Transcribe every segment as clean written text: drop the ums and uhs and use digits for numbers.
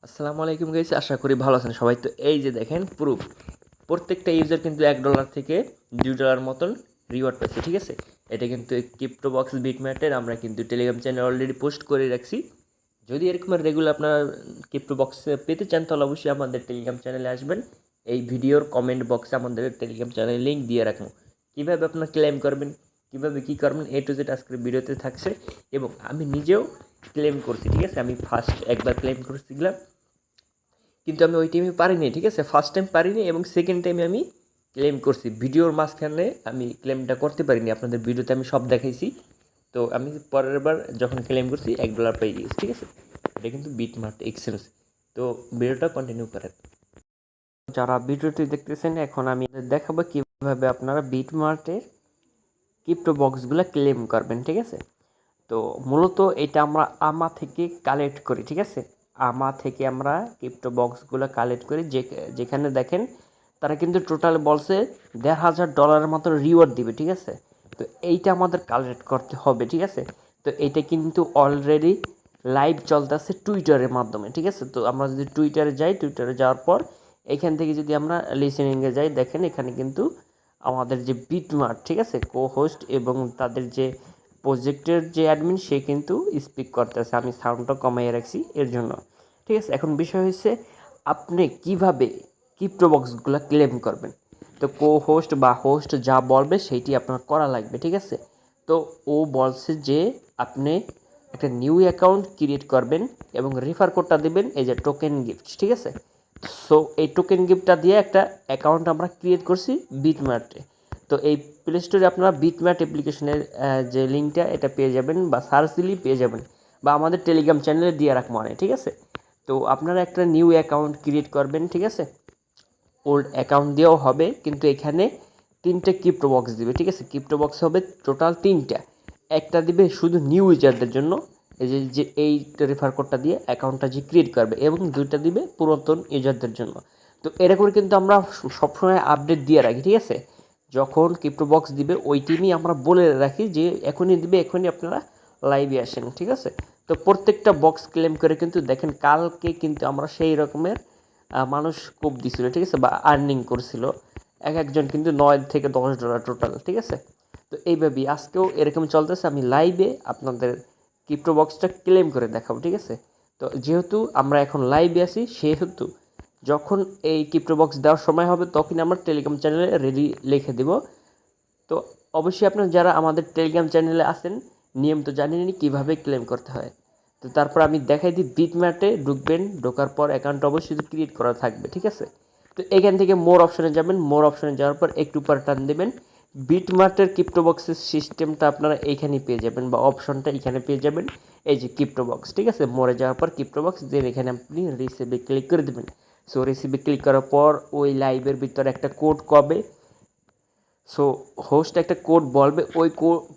আসসালামু আলাইকুম গাইস, আশা করি ভালো আছেন সবাই। তো এই যে দেখেন প্রুফ, প্রত্যেকটা ইউজার কিন্তু $1 থেকে $2 মতন রিওয়ার্ড পাচ্ছে, ঠিক আছে। এটা কিন্তু ক্রিপ্টো বক্স বিটম্যাটের আমরা কিন্তু টেলিগ্রাম চ্যানেল অলরেডি পোস্ট করে রাখছি। যদি এরকম রেগুলার আপনারা ক্রিপ্টো বক্সে পেতে চান তাহলে অবশ্যই আমাদের টেলিগ্রাম চ্যানেলে আসবেন। এই ভিডিওর কমেন্ট বক্সে আমাদের টেলিগ্রাম চ্যানেলের লিঙ্ক দিয়ে রাখবো। কীভাবে আপনারা ক্লেম করবেন, কীভাবে কী করবেন, এ টু জেড আজকের ভিডিওতে থাকছে। এবং আমি নিজেও ক্লেম করছি, ঠিক আছে। আমি ফার্স্ট একবার ক্লেম করেছিলাম, কিন্তু আমি ওই টাইমে পারিনি, ঠিক আছে। ফার্স্ট টাইম পারিনি এবং সেকেন্ড টাইমে আমি ক্লেম করছি। ভিডিওর মাঝখানে আমি ক্লেমটা করতে পারিনি, আপনাদের ভিডিওতে আমি সব দেখাইছি। তো আমি পরের বার যখন ক্লেম করছি $1 পেয়ে গেছি, ঠিক আছে। এটা কিন্তু বিটমার্ট এক্সচেঞ্জ। তো ভিডিওটা কন্টিনিউ করেন। যারা ভিডিওটি দেখতেছেন, এখন আমি দেখাবো কীভাবে আপনারা বিটমার্টের ক্রিপ্টো বক্সগুলো ক্লেম করবেন, ঠিক আছে। তো মূলত এটা আমরা আমা থেকে কালেক্ট করি, ঠিক আছে। আমা থেকে আমরা ক্রিপ্টো বক্সগুলো কালেক্ট করি, যেখানে দেখেন তারা কিন্তু টোটাল বলছে $1,500 মতো রিওয়ার্ড দিবে, ঠিক আছে। তো এইটা আমাদের কালেক্ট করতে হবে, ঠিক আছে। তো এইটা কিন্তু অলরেডি লাইভ চলতেছে টুইটারের মাধ্যমে, ঠিক আছে। তো আমরা যদি টুইটারে যাই, টুইটারে যাওয়ার পর এখান থেকে যদি আমরা লিসেনিংয়ে যাই, দেখেন এখানে কিন্তু আমাদের যে বিটমার্ট, ঠিক আছে, কো হোস্ট এবং তাদের যে প্রজেক্টের যে অ্যাডমিন, সে কিন্তু স্পিক করতেছে। আমি সাউন্ডটা কমাইয়ে রাখছি এর জন্য, ঠিক আছে। এখন বিষয় হচ্ছে আপনি কিভাবে ক্রিপ্টো বক্সগুলো ক্লেম করবেন। তো কো হোস্ট বা হোস্ট যা বলবে সেইটি আপনার করা লাগবে, ঠিক আছে। তো ও বলছে যে আপনি একটা নিউ অ্যাকাউন্ট ক্রিয়েট করবেন এবং রেফার কোডটা দেবেন, এই যে টোকেন গিফট, ঠিক আছে। সো এই টোকেন গিফটটা দিয়ে একটা অ্যাকাউন্ট আমরা ক্রিয়েট করছি বিটমার্টে। তো এই প্লে স্টোরে আপনারা বিটম্যাট অ্যাপ্লিকেশনের যে লিঙ্কটা এটা পেয়ে যাবেন, বা সার্চ দিলেই পেয়ে যাবেন, বা আমাদের টেলিগ্রাম চ্যানেলে দিয়ে রাখবো, ঠিক আছে। তো আপনারা একটা নিউ অ্যাকাউন্ট ক্রিয়েট করবেন, ঠিক আছে। ওল্ড অ্যাকাউন্ট দিয়েও হবে, কিন্তু এখানে 3টে ক্রিপ্টো বক্স দিবে, ঠিক আছে। ক্রিপ্টো বক্স হবে টোটাল 3টা। একটা দিবে শুধু নিউ ইউজারদের জন্য, এই যে এই রেফার কোডটা দিয়ে অ্যাকাউন্টটা যে ক্রিয়েট করবে, এবং 2টা দিবে পুরাতন ইউজারদের জন্য। তো এটা করে কিন্তু আমরা সবসময় আপডেট দিয়ে রাখি, ঠিক আছে। যখন ক্রিপ্টো বক্স দিবে ওই টিমই আমরা বলে রাখি যে এখনই দিবে, এখনই আপনারা লাইভে আসেন, ঠিক আছে। তো প্রত্যেকটা বক্স ক্লেম করে কিন্তু দেখেন কালকে কিন্তু আমরা সেই রকমের মানুষ কোপ দিছিল, ঠিক আছে, বা আর্নিং করছিল। একজন কিন্তু $9 থেকে $10 টোটাল, ঠিক আছে। তো এইভাবেই আজকেও এরকম চলতেছে। আমি লাইভে আপনাদের ক্রিপ্টো বক্সটা ক্লেম করে দেখাবো, ঠিক আছে। তো যেহেতু আমরা এখন লাইভে আছি, সেহেতু যখন এই ক্রিপ্টো বক্স দেওয়ার সময় হবে তখন আমরা টেলিগ্রাম চ্যানেলে রেডি লিখে দেব। তো অবশ্যই আপনারা যারা আমাদের টেলিগ্রাম চ্যানেলে আসেন, নিয়ম তো জানেনই কীভাবে ক্লেম করতে হয়। তো তারপর আমি দেখাই দিই, বিটম্যাটে ঢুকবেন, ঢোকার পর অ্যাকাউন্ট অবশ্যই ক্রিয়েট করা থাকবে, ঠিক আছে। তো এখান থেকে মোর অপশনে যাবেন, মোর অপশনে যাওয়ার পর একটু পর টান দেবেন। বিটমার্টের ক্রিপ্টো বক্সের সিস্টেমটা আপনারা এইখানেই পেয়ে যাবেন, বা অপশনটা এখানে পেয়ে যাবেন, এই যে ক্রিপ্টো বক্স, ঠিক আছে। মোরে যাওয়ার পর ক্রিপ্টো বক্স, দেন এখানে আপনি রিসিভে ক্লিক করে দেবেন। সো রিসিভে ক্লিক করার পর ওই লাইভের ভিতরে একটা কোড কবে, সো হোস্ট একটা কোড বলবে, ওই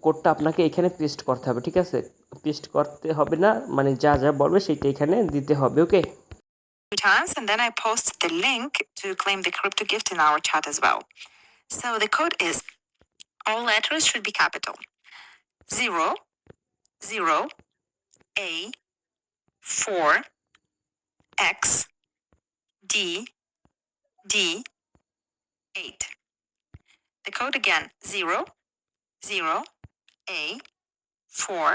কোডটা আপনাকে এখানে পেস্ট করতে হবে, ঠিক আছে। পেস্ট করতে হবে না, মানে যা যা বলবে সেটা এখানে দিতে হবে, ওকে। Times, and then I post the link to claim the crypto gift in our chat as well. So the code is, all letters should be capital: 0, 0, A, 4, X, D, D, 8. The code again: 0, 0, A, 4,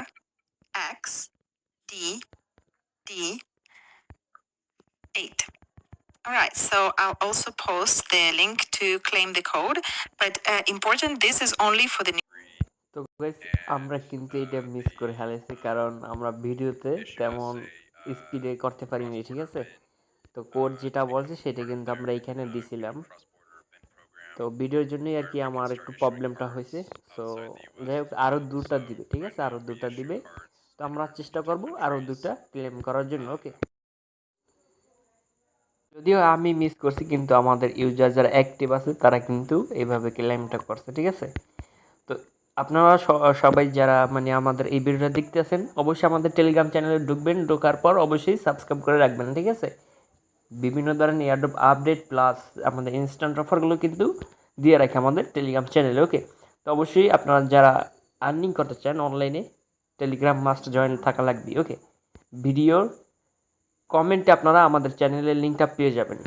X, D, D, 8. All right, so I'll also post the link to claim the code, but important, this is only for the new. তো guys, আমরা কিন্তু এটা miss করে ফেলেছি, কারণ আমরা ভিডিওতে তেমন স্পিডে করতে পারিনি, ঠিক আছে। তো কোড যেটা বলছে সেটা কিন্তু আমরা এখানে দিছিলাম। তো ভিডিওর জন্যই আর কি আমার একটু প্রবলেমটা হয়েছে। সো যাই হোক, আরও 2টা দিবে, ঠিক আছে, আরও 2টা দিবে। তো আমরা চেষ্টা করব আরও 2টা ক্লেম করার জন্য, ওকে। যদিও আমি মিস করছি, কিন্তু আমাদের ইউজার যারা অ্যাক্টিভ আছে তারা কিন্তু এইভাবে ক্লেমটা করছে, ঠিক আছে। তো আপনারা সবাই যারা মানে আমাদের এই ভিডিওটা দেখতেছেন, অবশ্যই আমাদের টেলিগ্রাম চ্যানেলে ঢুকবেন, ঢোকার পর অবশ্যই সাবস্ক্রাইব করে রাখবেন, ঠিক আছে। বিভিন্ন ধরনের এয়ারড্রপ আপডেট প্লাস আমাদের ইনস্ট্যান্ট অফারগুলো কিন্তু দিয়ে রাখে আমাদের টেলিগ্রাম চ্যানেলে, ওকে। তো অবশ্যই আপনারা যারা আর্নিং করতে চান অনলাইনে, টেলিগ্রাম মাস্ট জয়েন থাকা লাগবে, ওকে। ভিডিওর কমেন্টে আপনারা আমাদের চ্যানেলের লিঙ্কটা পেয়ে যাবেন।